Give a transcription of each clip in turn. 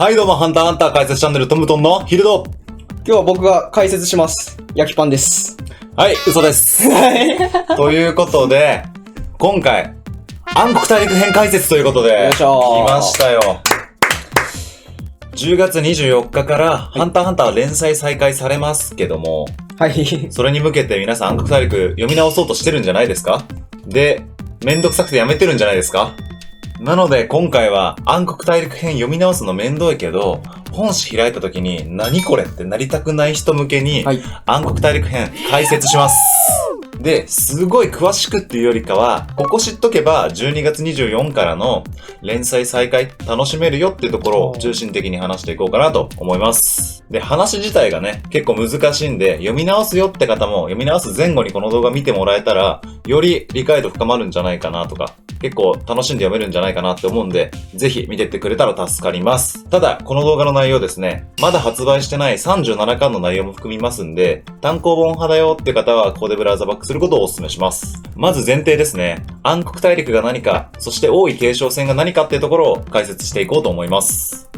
はいどうも、ハンターハンター解説チャンネルトムトンのヒルド。今日は僕が解説します。焼きパンです。はい、嘘です。ということで、今回、暗黒大陸編解説ということで、よいしょー。来ましたよ。10月24日から、ハンターハンター連載再開されますけども、はい。それに向けて皆さん暗黒大陸読み直そうとしてるんじゃないですか？で、めんどくさくてやめてるんじゃないですか？なので今回は暗黒大陸編読み直すのめんどいけど、本誌開いた時に何これってなりたくない人向けに、はい。暗黒大陸編解説します。で、すごい詳しくっていうよりかは、ここ知っとけば12月24からの連載再開楽しめるよっていうところを中心的に話していこうかなと思います。で、話自体がね、結構難しいんで、読み直すよって方も読み直す前後にこの動画見てもらえたら、より理解度深まるんじゃないかなとか、結構楽しんで読めるんじゃないかなって思うんで、ぜひ見てってくれたら助かります。ただ、この動画の内容ですね、まだ発売してない37巻の内容も含みますんで、単行本派だよって方はここでブラウザバックすることをお勧めします。まず前提ですね、暗黒大陸が何か、そして王位継承戦が何かっていうところを解説していこうと思います。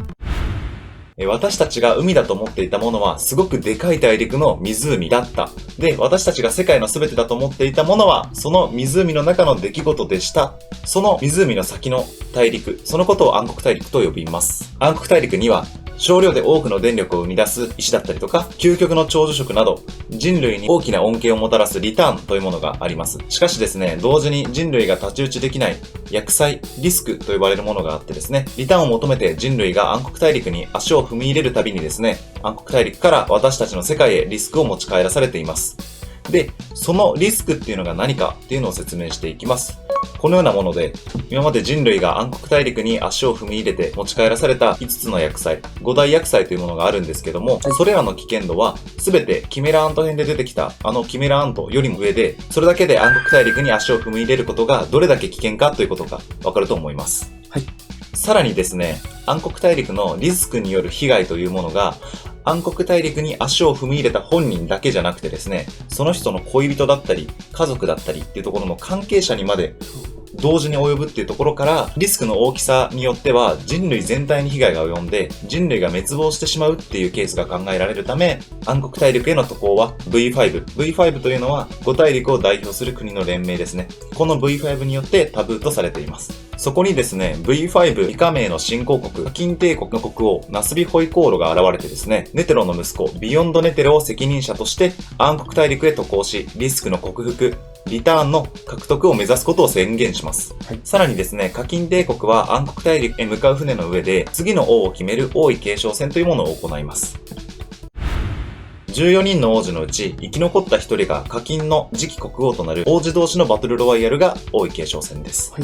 私たちが海だと思っていたものはすごくでかい大陸の湖だった。で、私たちが世界の全てだと思っていたものはその湖の中の出来事でした。その湖の先の大陸、そのことを暗黒大陸と呼びます。暗黒大陸には少量で多くの電力を生み出す石だったりとか、究極の長寿食など、人類に大きな恩恵をもたらすリターンというものがあります。しかしですね、同時に人類が太刀打ちできない厄災、リスクと呼ばれるものがあってですね、リターンを求めて人類が暗黒大陸に足を踏み入れるたびにですね、暗黒大陸から私たちの世界へリスクを持ち帰らされています。で、そのリスクっていうのが何かっていうのを説明していきます。このようなもので、今まで人類が暗黒大陸に足を踏み入れて持ち帰らされた5つの厄災、5大厄災というものがあるんですけども、それらの危険度は全てキメラアント編で出てきたキメラアントよりも上で、それだけで暗黒大陸に足を踏み入れることがどれだけ危険かということがわかると思います。はい。さらにですね、暗黒大陸のリスクによる被害というものが、暗黒大陸に足を踏み入れた本人だけじゃなくてですね、その人の恋人だったり、家族だったりっていうところの関係者にまで同時に及ぶっていうところから、リスクの大きさによっては人類全体に被害が及んで、人類が滅亡してしまうっていうケースが考えられるため、暗黒大陸への渡航は V5。V5 というのは5大陸を代表する国の連盟ですね。この V5 によってタブーとされています。そこにですね、V5 未加盟の新興国、華金帝国の国王、ナスビホイコーロが現れてですね、ネテロの息子、ビヨンドネテロを責任者として暗黒大陸へ渡航し、リスクの克服、リターンの獲得を目指すことを宣言します。はい。さらにですね、華金帝国は暗黒大陸へ向かう船の上で、次の王を決める王位継承戦というものを行います。14人の王子のうち生き残った1人が華金の次期国王となる王子同士のバトルロワイヤルが王位継承戦です。はい。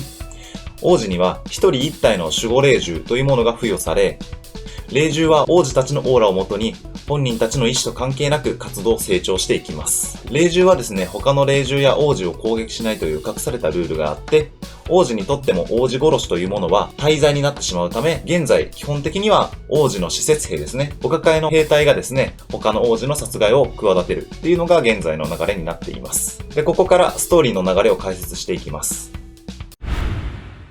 王子には一人一体の守護霊獣というものが付与され、霊獣は王子たちのオーラをもとに本人たちの意思と関係なく活動成長していきます。霊獣はですね、他の霊獣や王子を攻撃しないという隠されたルールがあって、王子にとっても王子殺しというものは大罪になってしまうため、現在基本的には王子の使節兵ですね、お抱えの兵隊がですね、他の王子の殺害を企てるっていうのが現在の流れになっています。で、ここからストーリーの流れを解説していきます。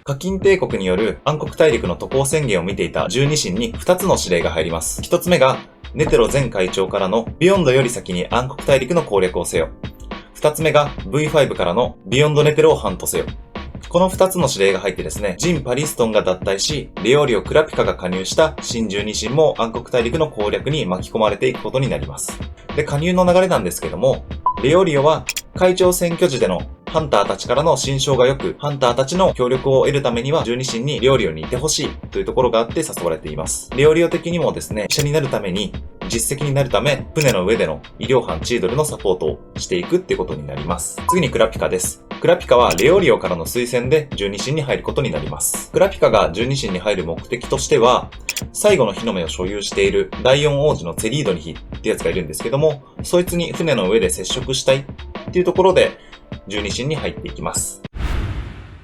華金帝国による暗黒大陸の渡航宣言を見ていた十二神に2つの指令が入ります。1つ目が、ネテロ前会長からのビヨンドより先に暗黒大陸の攻略をせよ。2つ目が V5 からのビヨンドネテロをハントせよ。この2つの指令が入ってですね、ジン・パリストンが脱退し、レオリオ・クラピカが加入した新十二神も暗黒大陸の攻略に巻き込まれていくことになります。で、加入の流れなんですけども、レオリオは会長選挙時でのハンターたちからの心象が良く、ハンターたちの協力を得るためには十二神にレオリオにいてほしいというところがあって誘われています。レオリオ的にもですね、医者になるために、実績になるため、船の上での医療班チードルのサポートをしていくっていうことになります。次にクラピカです。クラピカはレオリオからの推薦で十二神に入ることになります。クラピカが十二神に入る目的としては、最後の日の目を所有している第4王子のツェリードニヒってやつがいるんですけども、そいつに船の上で接触したいっていうところで、十二神に入っていきます。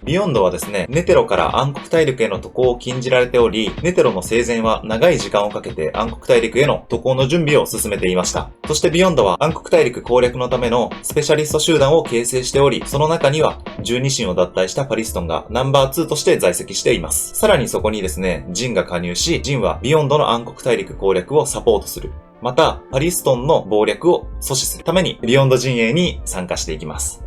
ビヨンドはですね、ネテロから暗黒大陸への渡航を禁じられており、ネテロの生前は長い時間をかけて暗黒大陸への渡航の準備を進めていました。そしてビヨンドは暗黒大陸攻略のためのスペシャリスト集団を形成しており、その中には十二神を脱退したパリストンがナンバー2として在籍しています。さらにそこにですね、ジンが加入し、ジンはビヨンドの暗黒大陸攻略をサポートする。また、パリストンの謀略を阻止するためにビヨンド陣営に参加していきます。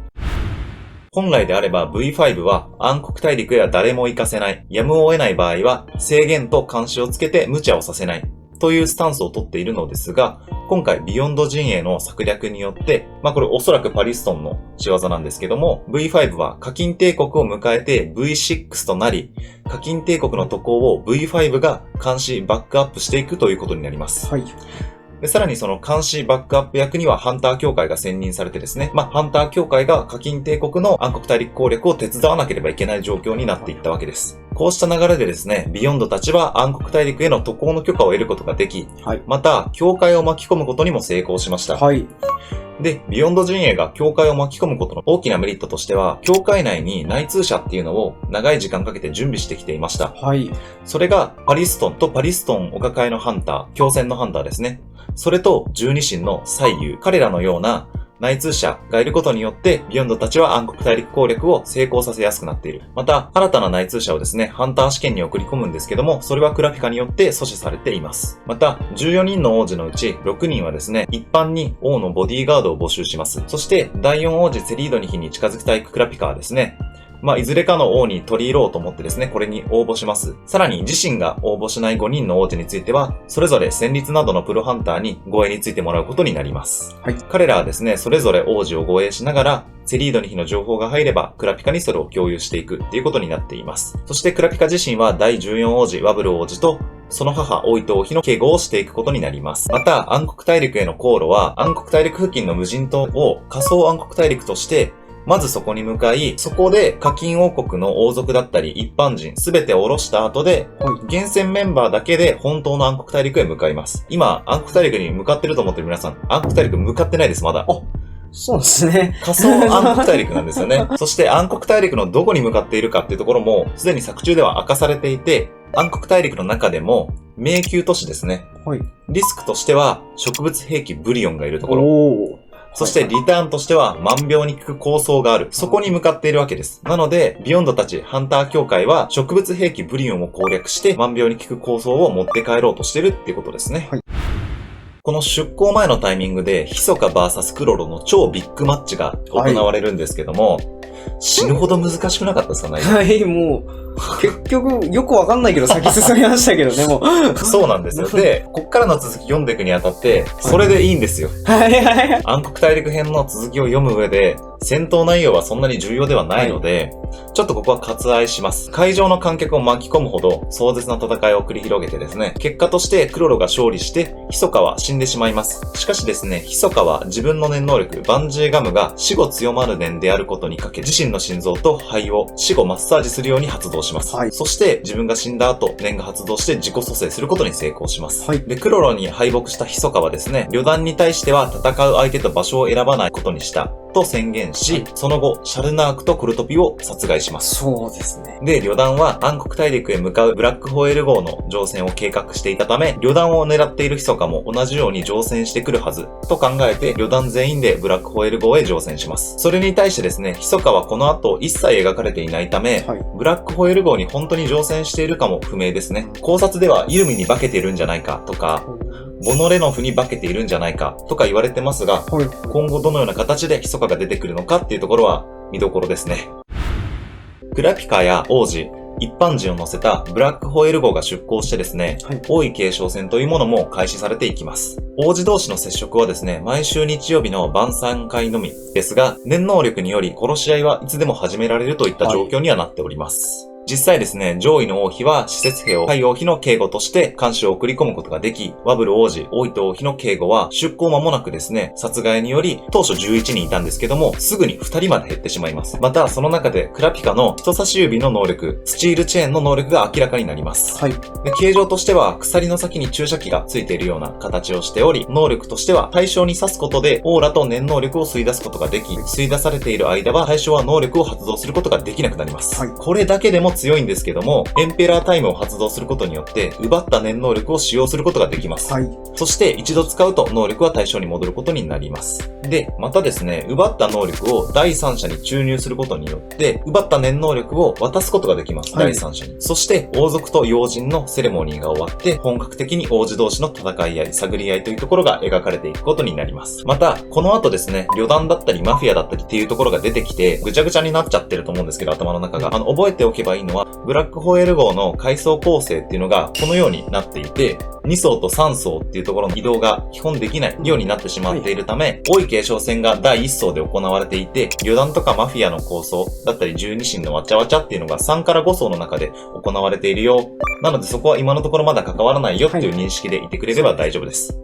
本来であれば V5 は暗黒大陸へは誰も行かせない、やむを得ない場合は制限と監視をつけて無茶をさせないというスタンスを取っているのですが、今回ビヨンド陣営の策略によって、これおそらくパリストンの仕業なんですけども、V5 は課金帝国を迎えて V6 となり、課金帝国の渡航を V5 が監視、バックアップしていくということになります。はい。で、さらにその監視バックアップ役にはハンター協会が選任されてですね、ハンター協会が課金帝国の暗黒大陸攻略を手伝わなければいけない状況になっていったわけです。こうした流れでですね、ビヨンドたちは暗黒大陸への渡航の許可を得ることができ、はい。また、協会を巻き込むことにも成功しました。はい。で、ビヨンド陣営が協会を巻き込むことの大きなメリットとしては、協会内に内通者っていうのを長い時間かけて準備してきていました。はい。それがパリストンとパリストンお抱えのハンター、強戦のハンターですね。それと十二神の左右、彼らのような内通者がいることによって、ビヨンドたちは暗黒大陸攻略を成功させやすくなっている。また、新たな内通者をですね、ハンター試験に送り込むんですけども、それはクラピカによって阻止されています。また、14人の王子のうち6人はですね、一般に王のボディーガードを募集します。そして、第4王子セリードニヒに近づきたいクラピカはですね、いずれかの王に取り入ろうと思ってですね、これに応募します。さらに自身が応募しない5人の王子については、それぞれ戦慄などのプロハンターに護衛についてもらうことになります。はい。彼らはですね、それぞれ王子を護衛しながら、セリードニヒの情報が入れば、クラピカにそれを共有していくっていうことになっています。そしてクラピカ自身は第14王子ワブル王子と、その母、オイト王妃の警護をしていくことになります。また、暗黒大陸への航路は、暗黒大陸付近の無人島を仮想暗黒大陸として、まずそこに向かい、そこで課金王国の王族だったり一般人すべてを下ろした後で、厳選メンバーだけで本当の暗黒大陸へ向かいます。今、暗黒大陸に向かってると思ってる皆さん、暗黒大陸向かってないです、まだ。そうですね。仮想暗黒大陸なんですよね。そして暗黒大陸のどこに向かっているかっていうところも、すでに作中では明かされていて、暗黒大陸の中でも、迷宮都市ですね。はい。リスクとしては、植物兵器ブリオンがいるところ。そしてリターンとしては万病に効く構想がある。そこに向かっているわけです。なので、ビヨンドたちハンター協会は植物兵器ブリオンを攻略して万病に効く構想を持って帰ろうとしてるっていうことですね。はい。この出港前のタイミングでヒソカ VS クロロの超ビッグマッチが行われるんですけども、死ぬほど難しくなかったですかね。はい、もう、結局、よくわかんないけど先進みましたけどね、もう。そうなんですよ。で、こっからの続き読んでいくにあたって、それでいいんですよ。はいはいはい。暗黒大陸編の続きを読む上で、戦闘内容はそんなに重要ではないので、ちょっとここは割愛します。会場の観客を巻き込むほど壮絶な戦いを繰り広げてですね、結果としてクロロが勝利して、ヒソカは死んでしまいます。しかしですね、ヒソカは自分の念能力、バンジーガムが死後強まる念であることにかけ、自身の心臓と肺を死後マッサージするように発動します。はい、そして自分が死んだ後、念が発動して自己蘇生することに成功します。はい、で、クロロに敗北したヒソカはですね、旅団に対しては戦う相手と場所を選ばないことにした。と宣言し、その後、シャルナークとクルトピを殺害します。そうですね。で、旅団は暗黒大陸へ向かうブラックホエール号の乗船を計画していたため、旅団を狙っているヒソカも同じように乗船してくるはず、と考えて、旅団全員でブラックホエール号へ乗船します。それに対してですね、ヒソカはこの後一切描かれていないため、ブラックホエール号に本当に乗船しているかも不明ですね。考察ではユーミに化けているんじゃないかとか、ボノレノフに化けているんじゃないかとか言われてますが、今後どのような形でヒソカが出てくるのかっていうところは見どころですね。クラピカや王子、一般人を乗せたブラックホエール号が出港してですね、王位継承戦というものも開始されていきます。王子同士の接触はですね、毎週日曜日の晩餐会のみですが、念能力により殺し合いはいつでも始められるといった状況にはなっております。実際ですね、上位の王妃は施設兵を海王妃の警護として監視を送り込むことができ、ワブル王子、大糸王妃の警護は出航間もなくですね、殺害により当初11人いたんですけども、すぐに2人まで減ってしまいます。また、その中でクラピカの人差し指の能力、スチールチェーンの能力が明らかになります。はい。で、形状としては鎖の先に注射器がついているような形をしており、能力としては対象に刺すことでオーラと念能力を吸い出すことができ、吸い出されている間は対象は能力を発動することができなくなります。はい。これだけでも強いんですけども、エンペラータイムを発動することによって奪った念能力を使用することができます。はい。そして一度使うと能力は対象に戻ることになります。で、またですね、奪った能力を第三者に注入することによって、奪った念能力を渡すことができます。はい、第三者に。そして王族と要人のセレモニーが終わって、本格的に王子同士の戦い合い、探り合いというところが描かれていくことになります。また、この後ですね、旅団だったりマフィアだったりっていうところが出てきて、ぐちゃぐちゃになっちゃってると思うんですけど、頭の中が。覚えておけばいいのは、ブラックホエール号の階層構成っていうのがこのようになっていて、2層と3層っていうところの移動が基本できないようになってしまっているため、王位継承戦が第1層で行われていて、旅団とかマフィアの構想だったり十二神のわちゃわちゃっていうのが3から5層の中で行われているよ。なのでそこは今のところまだ関わらないよっていう認識でいてくれれば大丈夫です。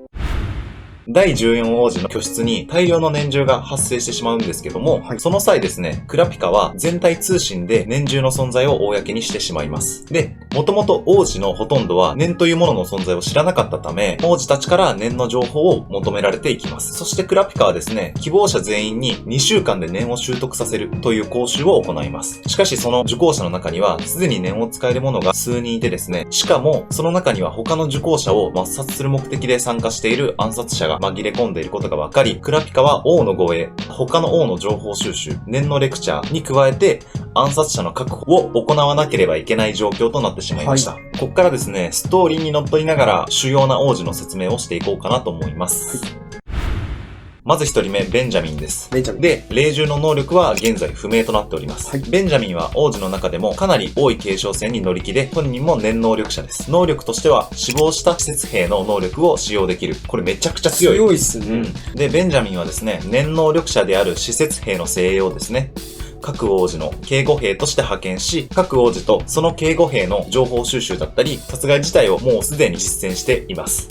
第14王子の居室に大量の念獣が発生してしまうんですけども、その際ですね、クラピカは全体通信で念獣の存在を公にしてしまいます。で、もともと王子のほとんどは念というものの存在を知らなかったため、王子たちから念の情報を求められていきます。そしてクラピカはですね、希望者全員に2週間で念を習得させるという講習を行います。しかしその受講者の中には、すでに念を使える者が数人いてですね、しかもその中には他の受講者を抹殺する目的で参加している暗殺者が紛れ込んでいることが分かり、クラピカは王の護衛、他の王の情報収集、念のレクチャーに加えて暗殺者の確保を行わなければいけない状況となってしまいました。ここからですね、ストーリーにのっとりながら主要な王子の説明をしていこうかなと思います。まず一人目、ベンジャミンです。で、霊獣の能力は現在不明となっております。ベンジャミンは王子の中でもかなり多い継承戦に乗り気で、本人も念能力者です。能力としては死亡した施設兵の能力を使用できる。これめちゃくちゃ強い。強いっすね。で、ベンジャミンはですね、念能力者である施設兵の精鋭をですね、各王子の警護兵として派遣し、各王子とその警護兵の情報収集だったり、殺害自体をもうすでに実践しています。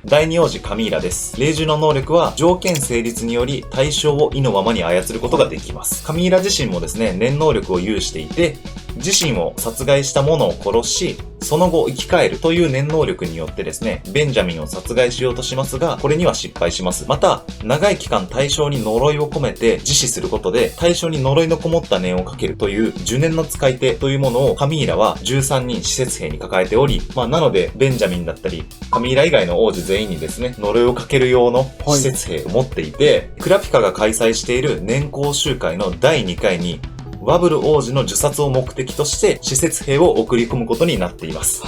第二王子カミーラです。霊獣の能力は条件成立により対象を意のままに操ることができます。カミーラ自身もですね、念能力を有していて、自身を殺害した者を殺し、その後生き返るという念能力によってですね、ベンジャミンを殺害しようとしますが、これには失敗します。また、長い期間対象に呪いを込めて自死することで、対象に呪いのこもった念をかけるという呪念の使い手というものをカミーラは13人施設兵に抱えており、なので、ベンジャミンだったり、カミーラ以外の王子全員にですね、呪いをかける用の施設兵を持っていて、クラピカが開催している年講習会の第2回に、ワブル王子の受殺を目的として施設兵を送り込むことになっています。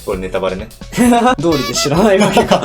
これネタバレね。通りで知らないわけか。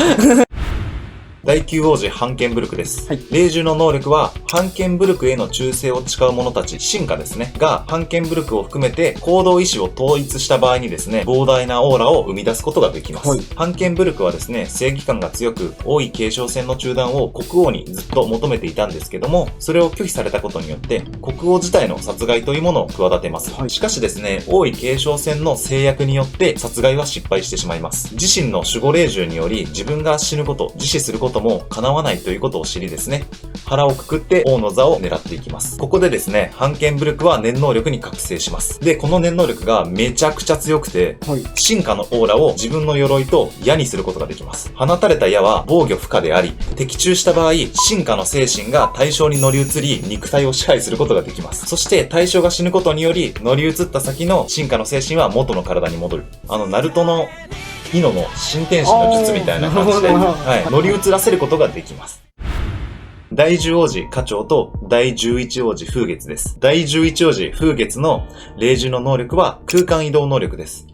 第9王子ハンケンブルクです。霊獣の能力はハンケンブルクへの忠誠を誓う者たち、進化ですね。が、ハンケンブルクを含めて行動意志を統一した場合にですね、膨大なオーラを生み出すことができます。ハンケンブルクはですね、正義感が強く、王位継承戦の中断を国王にずっと求めていたんですけども、それを拒否されたことによって、国王自体の殺害というものを企てます。しかしですね、王位継承戦の制約によって殺害は失敗してしまいます。自身の守護霊獣により自分が死ぬこと、自死することも叶わないということを知りですね、腹をくくって王の座を狙っていきます。ここでですね、ハンケンブルクは念能力に覚醒します。で、この念能力がめちゃくちゃ強くて、進化のオーラを自分の鎧と矢にすることができます。放たれた矢は防御不可であり、的中した場合、進化の精神が対象に乗り移り、肉体を支配することができます。そして対象が死ぬことにより、乗り移った先の進化の精神は元の体に戻る。ナルトのイノの新天使の術みたいな感じで、乗り移らせることができます。第10王子花鳥と第11王子風月です。第11王子風月の霊獣の能力は空間移動能力です。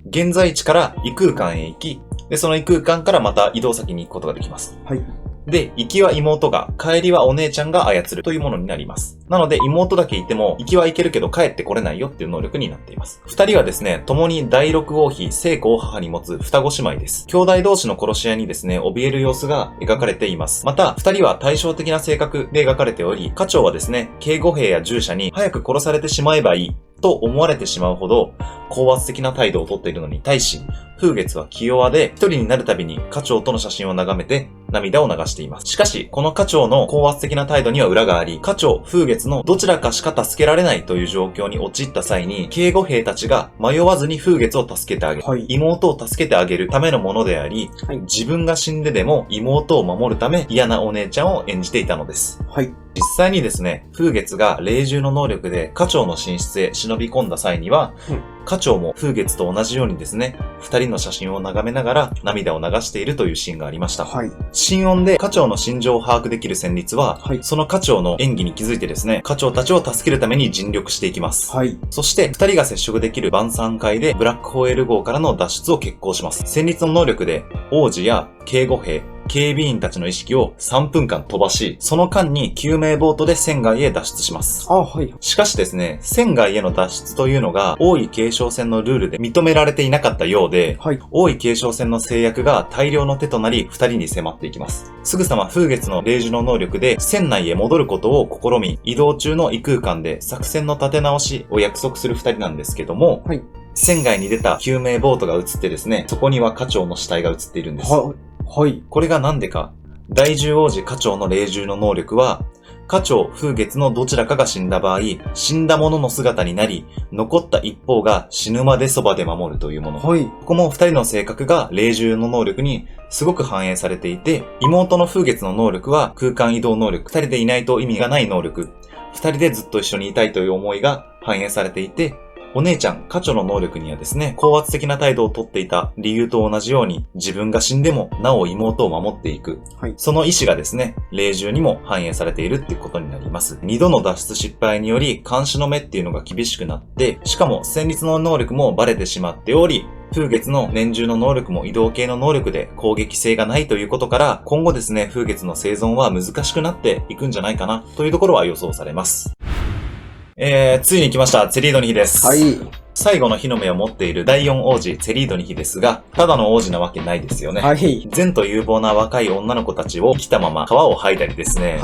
現在地から異空間へ行き、で、その異空間からまた移動先に行くことができます。で、行きは妹が、帰りはお姉ちゃんが操るというものになります。なので、妹だけいても、行きは行けるけど帰ってこれないよっていう能力になっています。二人はですね、共に第六王妃、聖子を母に持つ双子姉妹です。兄弟同士の殺し合いにですね、怯える様子が描かれています。また、二人は対照的な性格で描かれており、家長はですね、警護兵や従者に早く殺されてしまえばいい、と思われてしまうほど高圧的な態度をとっているのに対し、風月は気弱で一人になるたびに家長との写真を眺めて涙を流しています。しかし、この家長の高圧的な態度には裏があり、家長、風月のどちらかしか助けられないという状況に陥った際に、警護兵たちが迷わずに風月を助けてあげる、妹を助けてあげるためのものであり、自分が死んででも妹を守るため嫌なお姉ちゃんを演じていたのです。実際にですね、風月が霊獣の能力で家長の寝室へ忍び込んだ際には、家長も風月と同じようにですね、二人の写真を眺めながら涙を流しているというシーンがありました。心音で家長の心情を把握できる旋律は、その家長の演技に気づいてですね、家長たちを助けるために尽力していきます。そして二人が接触できる晩餐会でブラックホエール号からの脱出を決行します。旋律の能力で王子や警護兵、警備員たちの意識を3分間飛ばし、その間に救命ボートで船外へ脱出します。しかしですね、船外への脱出というのが王位継承戦のルールで認められていなかったようで、王位継承戦の制約が大量の手となり2人に迫っていきます。すぐさま風月の霊樹の能力で船内へ戻ることを試み、移動中の異空間で作戦の立て直しを約束する2人なんですけども、船外に出た救命ボートが映ってですね、そこには家長の死体が映っているんです。これがなんでか。第10王子家長の霊獣の能力は、家長、風月のどちらかが死んだ場合、死んだ者の姿になり、残った一方が死ぬまでそばで守るというもの。ここも二人の性格が霊獣の能力にすごく反映されていて、妹の風月の能力は空間移動能力、二人でいないと意味がない能力、二人でずっと一緒にいたいという思いが反映されていて、お姉ちゃん、家長の能力にはですね、高圧的な態度をとっていた理由と同じように、自分が死んでもなお妹を守っていく。その意志がですね、霊獣にも反映されているっていうことになります。二度の脱出失敗により、監視の目っていうのが厳しくなって、しかも戦慄の能力もバレてしまっており、風月の年中の能力も移動系の能力で攻撃性がないということから、今後ですね、風月の生存は難しくなっていくんじゃないかなというところは予想されます。ついに来ました。ツェリードニヒです。最後の火の目を持っている第4王子、ツェリードニヒですが、ただの王子なわけないですよね。善と有望な若い女の子たちを生きたまま皮を剥いだりですね。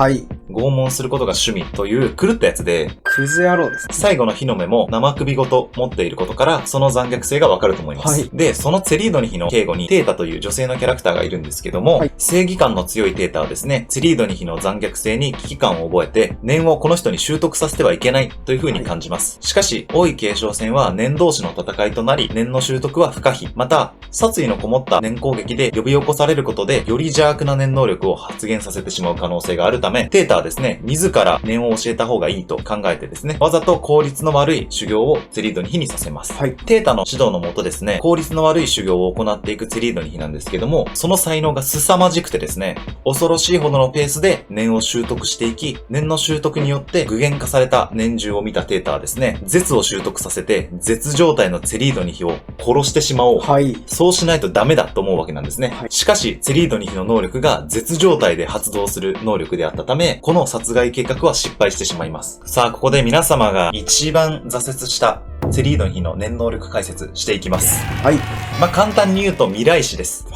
拷問することが趣味という狂ったやつで、クズ野郎ですね。最後の火の目も生首ごと持っていることから、その残虐性がわかると思います。で、そのツェリードニヒの警護にテータという女性のキャラクターがいるんですけども、正義感の強いテータはですね、ツェリードニヒの残虐性に危機感を覚えて、念をこの人に習得させてはいけないという風に感じます。しかし、王位継承戦は念同士の戦いとなり、念の習得は不可避。また、殺意のこもった念攻撃で呼び起こされることで、より邪悪な念能力を発現させてしまう可能性があるため、テータはですね、自ら念を教えた方がいいと考えてですね、わざと効率の悪い修行をツェリードニヒにさせます。テータの指導のもとですね、効率の悪い修行を行っていくツェリードニヒなんですけども、その才能が凄まじくてですね、恐ろしいほどのペースで念を習得していき、念の習得によって具現化された念獣を見たテータはですね、絶を習得させて、絶状態のツェリードニヒを殺してしまおう。そうしないとダメだと思うわけなんですね。しかし、ツェリードニヒの能力が絶状態で発動する能力であったため、この殺害計画は失敗してしまいます。さあ、ここで皆様が一番挫折したツェリードニヒの念能力解説していきます。簡単に言うと未来史です。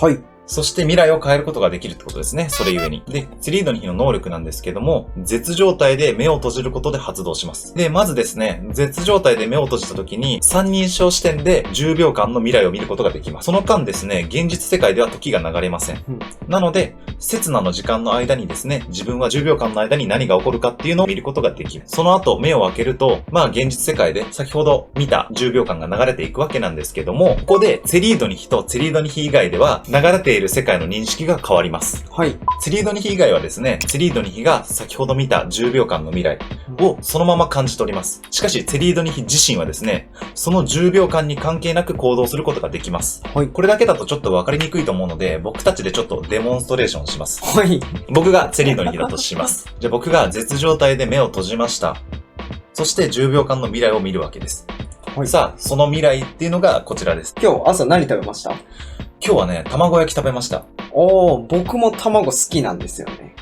そして未来を変えることができるってことですね。それゆえに。で、ツェリードニヒの能力なんですけども、絶状態で目を閉じることで発動します。で、まずですね、絶状態で目を閉じた時に、三人称視点で10秒間の未来を見ることができます。その間ですね、現実世界では時が流れません。なので、刹那の時間の間にですね、自分は10秒間の間に何が起こるかっていうのを見ることができる。その後、目を開けると、現実世界で先ほど見た10秒間が流れていくわけなんですけども、ここでツェリードニヒとツェリードニヒ以外では、流れている世界の認識が変わります。ツェリードニヒ以外はですね、ツェリードニヒが先ほど見た10秒間の未来をそのまま感じ取ります。しかし、ツェリードニヒ自身はですね、その10秒間に関係なく行動することができます。これだけだとちょっとわかりにくいと思うので、僕たちでちょっとデモンストレーションします。僕がツェリードニヒだとします。じゃあ僕が絶状態で目を閉じました。そして10秒間の未来を見るわけです。さあ、その未来っていうのがこちらです。今日朝何食べました？今日はね、卵焼き食べました。僕も卵好きなんですよね。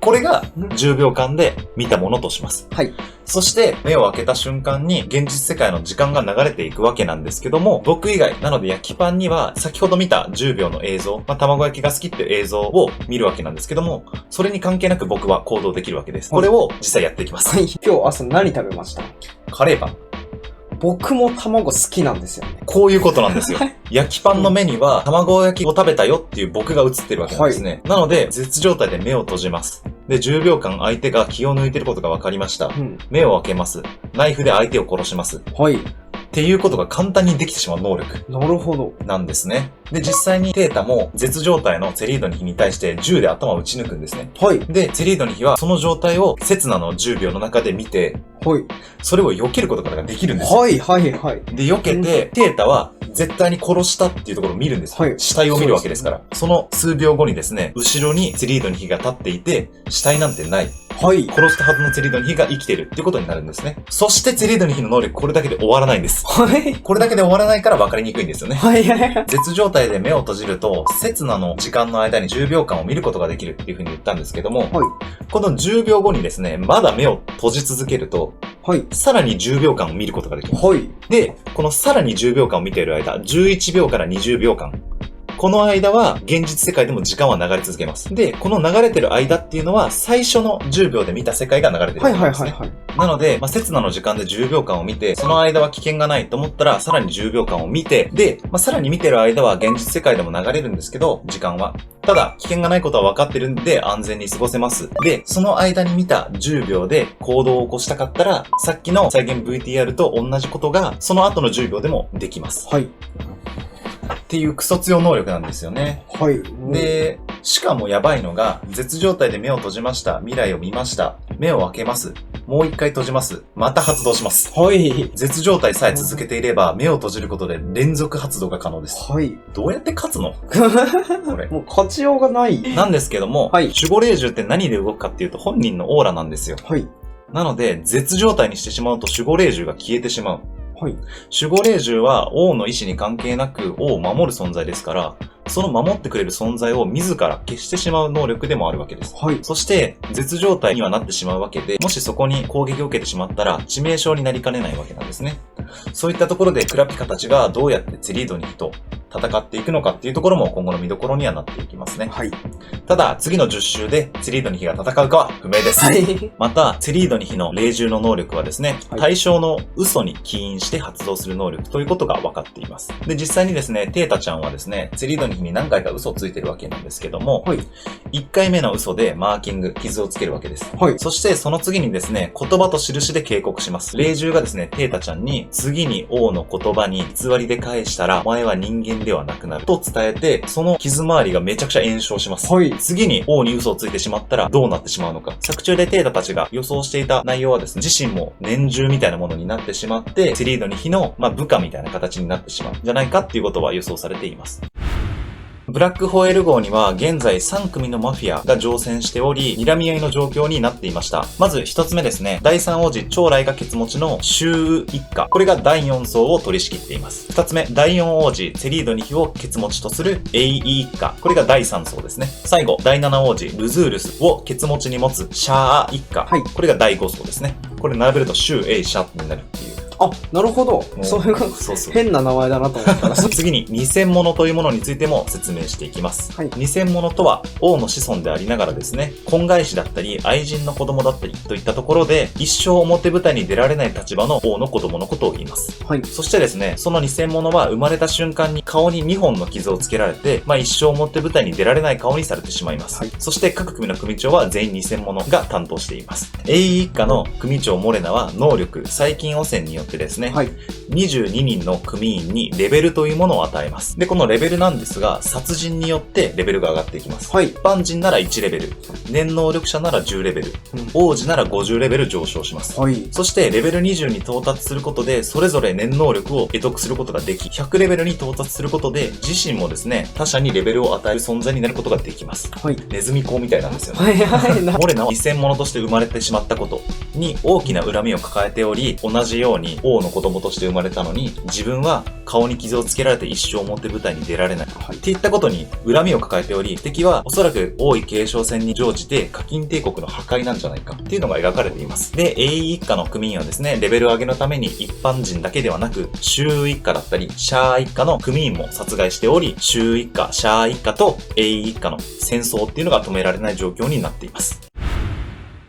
これが10秒間で見たものとします。はい。そして目を開けた瞬間に現実世界の時間が流れていくわけなんですけども、僕以外、なので焼きパンには先ほど見た10秒の映像、卵焼きが好きっていう映像を見るわけなんですけども、それに関係なく僕は行動できるわけです。これを実際やっていきます。はい。今日朝何食べました？カレーパン。僕も卵好きなんですよね。こういうことなんですよ。焼きパンの目には卵焼きを食べたよっていう僕が映ってるわけなんですね。なので、絶状態で目を閉じます。で、10秒間相手が気を抜いてることが分かりました。目を開けます。ナイフで相手を殺します。はい。っていうことが簡単にできてしまう能力。なるほど。なんですね。で、実際にテータも絶状態のツェリードニヒに対して銃で頭を撃ち抜くんですね。はい。で、ツェリードニヒはその状態を刹那の10秒の中で見て、はい。それを避けることができるんですよ。はい、はい、はい。で、避けて、テータは絶対に殺したっていうところを見るんですよ。はい。死体を見るわけですから。その数秒後にですね、後ろにツェリードニヒが立っていて、死体なんてない。はい。殺したはずのツェリードニヒが生きてるってことになるんですね。そしてツェリードニヒの能力これだけで終わらないんです。はい。これだけで終わらないから分かりにくいんですよね。はい、はい。絶状態で目を閉じると、刹那の時間の間に10秒間を見ることができるっていう風に言ったんですけども、はい。この10秒後にですね、まだ目を閉じ続けると、はい。さらに10秒間を見ることができます。はい。で、このさらに10秒間を見ている間、11秒から20秒間。この間は現実世界でも時間は流れ続けます。で、この流れてる間っていうのは最初の10秒で見た世界が流れてるわけなんですね。はいはいはいはい。なので、刹那の時間で10秒間を見て、その間は危険がないと思ったらさらに10秒間を見て、で、さらに見てる間は現実世界でも流れるんですけど、時間は。ただ、危険がないことは分かってるんで安全に過ごせます。で、その間に見た10秒で行動を起こしたかったら、さっきの再現 VTR と同じことが、その後の10秒でもできます。はい。っていうクソ強能力なんですよね。はい。で、しかもやばいのが、絶状態で目を閉じました。未来を見ました。目を開けます。もう一回閉じます。また発動します。はい。絶状態さえ続けていれば、目を閉じることで連続発動が可能です。はい。どうやって勝つのこれ。もう勝ちようがない。なんですけども、はい。守護霊獣って何で動くかっていうと本人のオーラなんですよ。はい。なので、絶状態にしてしまうと守護霊獣が消えてしまう。はい。守護霊獣は王の意志に関係なく王を守る存在ですから、その守ってくれる存在を自ら消してしまう能力でもあるわけです。はい。そして、絶状態にはなってしまうわけで、もしそこに攻撃を受けてしまったら致命傷になりかねないわけなんですね。そういったところでクラピカたちがどうやってツェリードニヒと戦っていくのかっていうところも今後の見どころにはなっていきますね。はい。ただ、次の10周でツェリードニヒが戦うかは不明です。はい。また、ツェリードニヒの霊獣の能力はですね、はい対象の嘘に起因して発動する能力ということが分かっています。で、実際にですね、テータちゃんはですね、ツェリードニヒに何回か嘘をついてるわけなんですけども、はい。 1回目の嘘でマーキング、傷をつけるわけです。はい。そしてその次にですね、言葉と印で警告します。霊獣がですね、テータちゃんに、次に王の言葉に偽りで返したら、お前は人間ではなくなると伝えて、その傷周りがめちゃくちゃ炎症します。はい。次に王に嘘をついてしまったらどうなってしまうのか。作中でテータたちが予想していた内容はですね、自身も年中みたいなものになってしまって、ツェリードニヒの、部下みたいな形になってしまうんじゃないかっていうことは予想されています。ブラックホエール号には現在3組のマフィアが乗船しており、睨み合いの状況になっていました。まず1つ目ですね。第3王子長来がケツ持ちのシュー一家。これが第4層を取り仕切っています。2つ目、第4王子ツェリードニヒをケツ持ちとするエイ一家。これが第3層ですね。最後、第7王子ルズールスをケツ持ちに持つシャー一家。はい。これが第5層ですね。これ並べるとシューエイシャになるっていう。あ、なるほど。そういうこと。そうそう。変な名前だなと思ったら。次に、偽物というものについても説明していきます。はい。偽物とは、王の子孫でありながらですね、婚外子だったり、愛人の子供だったりといったところで、一生表舞台に出られない立場の王の子供のことを言います。はい。そしてですね、その偽物は生まれた瞬間に顔に2本の傷をつけられて、一生表舞台に出られない顔にされてしまいます。はい。そして各組の組長は全員偽物が担当しています。エイ一家の組長モレナは能力、細菌汚染によってですね、はい。22人の組員にレベルというものを与えます。で、このレベルなんですが、殺人によってレベルが上がっていきます。はい。一般人なら1レベル、念能力者なら10レベル、王子なら50レベル上昇します。はい。そしてレベル20に到達することで、それぞれ念能力を得得することができ、100レベルに到達することで、自身もですね、他者にレベルを与える存在になることができます。はい。ネズミ講みたいなんですよね。はいはい。モレナは偽物として生まれてしまったことに大きな恨みを抱えており、同じように王の子供として生まれたのに、自分は顔に傷をつけられて一生表舞台に出られない。っていったことに恨みを抱えており、敵はおそらく王位継承戦に乗じて華金帝国の破壊なんじゃないかっていうのが描かれています。で、英夷一家の組員はですね、レベル上げのために一般人だけではなく、周一家だったり、シャー一家の組員も殺害しており、周一家、シャー一家と英夷一家の戦争っていうのが止められない状況になっています。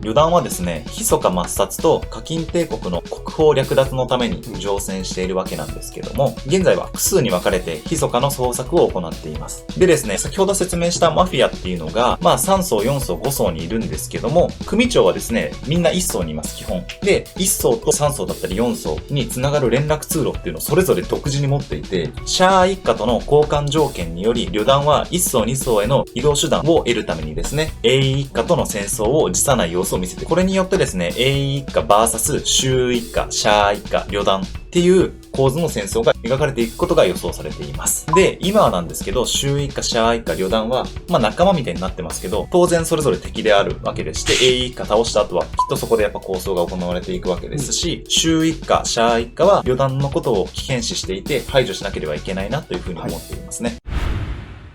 旅団はですね、密か抹殺と華金帝国の国宝略奪のために乗船しているわけなんですけども、現在は複数に分かれて密かの捜索を行っています。でですね、先ほど説明したマフィアっていうのが、3層、4層、5層にいるんですけども、組長はですね、みんな1層にいます、基本。で、1層と3層だったり4層に繋がる連絡通路っていうのをそれぞれ独自に持っていて、シャー一家との交換条件により、旅団は1層、2層への移動手段を得るためにですね、英夷一家との戦争を辞さない様子を見せて、これによってですね、英夷一家 VS 周一家、シャー一家、旅団っていう構図の戦争が描かれていくことが予想されています。で、今はなんですけど、周一家、シャー一家、旅団は、仲間みたいになってますけど、当然それぞれ敵であるわけでして、英夷一家倒した後は、きっとそこでやっぱ抗争が行われていくわけですし、周一家、シャー一家は旅団のことを危険視していて、排除しなければいけないなというふうに思っていますね。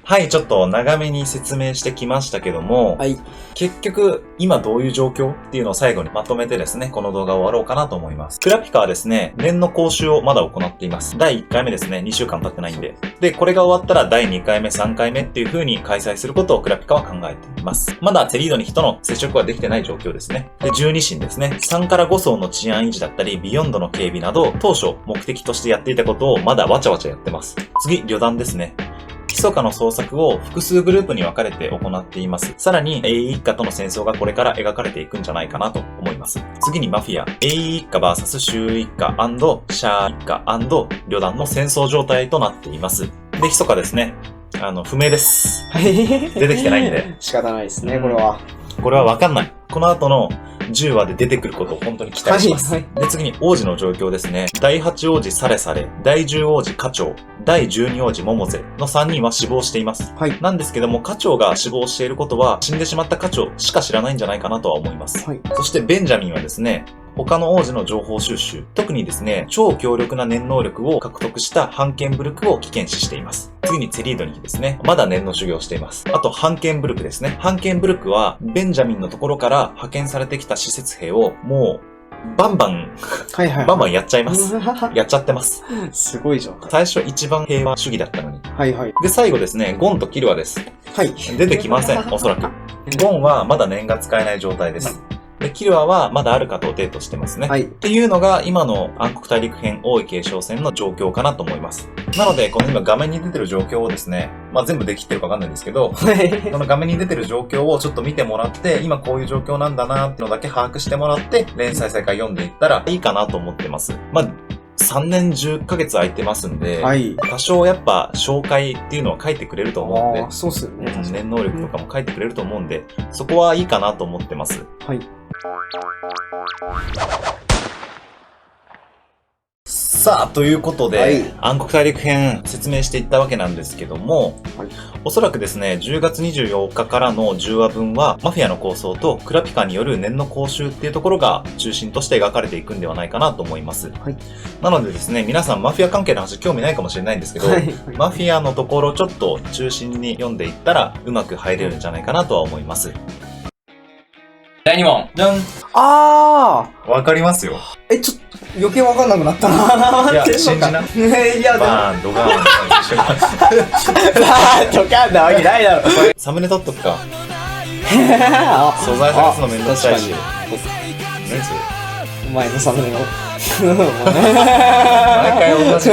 はい、ちょっと長めに説明してきましたけども、はい。結局、今どういう状況っていうのを最後にまとめてですね、この動画を終わろうかなと思います。クラピカはですね、年の講習をまだ行っています。第1回目ですね、2週間経ってないんで。で、これが終わったら第2回目、3回目っていう風に開催することをクラピカは考えています。まだセリードに人の接触はできてない状況ですね。で、12神ですね。3から5層の治安維持だったり、ビヨンドの警備など、当初目的としてやっていたことをまだわちゃわちゃやってます。次、旅団ですね。密かの捜索を複数グループに分かれて行っています。さらに、英夷一家との戦争がこれから描かれていくんじゃないかなと思います。次にマフィア。英夷一家 VS 周一家シャー一家旅団の戦争状態となっています。で、密かですね。不明です。出てきてないんで。仕方ないですね、これは。これは分かんない。この後の10話で出てくることを本当に期待します。で、次に王子の状況ですね。第8王子サレサレ、第10王子課長、第12王子モモゼの3人は死亡しています。はい。なんですけども、課長が死亡していることは、死んでしまった課長しか知らないんじゃないかなとは思います。はい。そしてベンジャミンはですね、他の王子の情報収集、特にですね、超強力な念能力を獲得したハンケンブルクを危険視しています。次にツェリードニヒですね。まだ念の修行をしています。あと、ハンケンブルクですね。ハンケンブルクは、ベンジャミンのところから派遣されてきた施設兵を、もう、バンバンやっちゃいます。やっちゃってます。すごいじゃん。最初一番平和主義だったのに。はいはい。で、最後ですね、ゴンとキルアです。はい。出てきません、おそらく。ゴンはまだ念が使えない状態です。で、キルアはまだあるかとデートしてますね。はい。っていうのが今の暗黒大陸編王位継承戦の状況かなと思います。なので、この今画面に出てる状況をですね、全部できてるかわかんないんですけど、この画面に出てる状況をちょっと見てもらって、今こういう状況なんだなっていうのだけ把握してもらって、連載再開読んでいったらいいかなと思ってます。3年10ヶ月空いてますんで、はい。多少やっぱ紹介っていうのは書いてくれると思うんで、そうっすよね。念能力とかも書いてくれると思うんで、そこはいいかなと思ってます。はい。さあ、ということで、はい、暗黒大陸編説明していったわけなんですけども、はい、おそらくですね、10月24日からの10話分は、マフィアの構想とクラピカによる念の講習っていうところが中心として描かれていくんではないかなと思います。はい、なのでですね、皆さんマフィア関係の話興味ないかもしれないんですけど、はい、マフィアのところちょっと中心に読んでいったらうまく入れるんじゃないかなとは思います。第2問。じゃん。わかりますよ。ちょっと余計わかんなくなったな。いや、信じな。いや、ドカーン。ドカーンなわけないだろ。サムネ撮っとくか。素材探すのめんどくさいし。何それ？お前のサムネの。毎回同じ。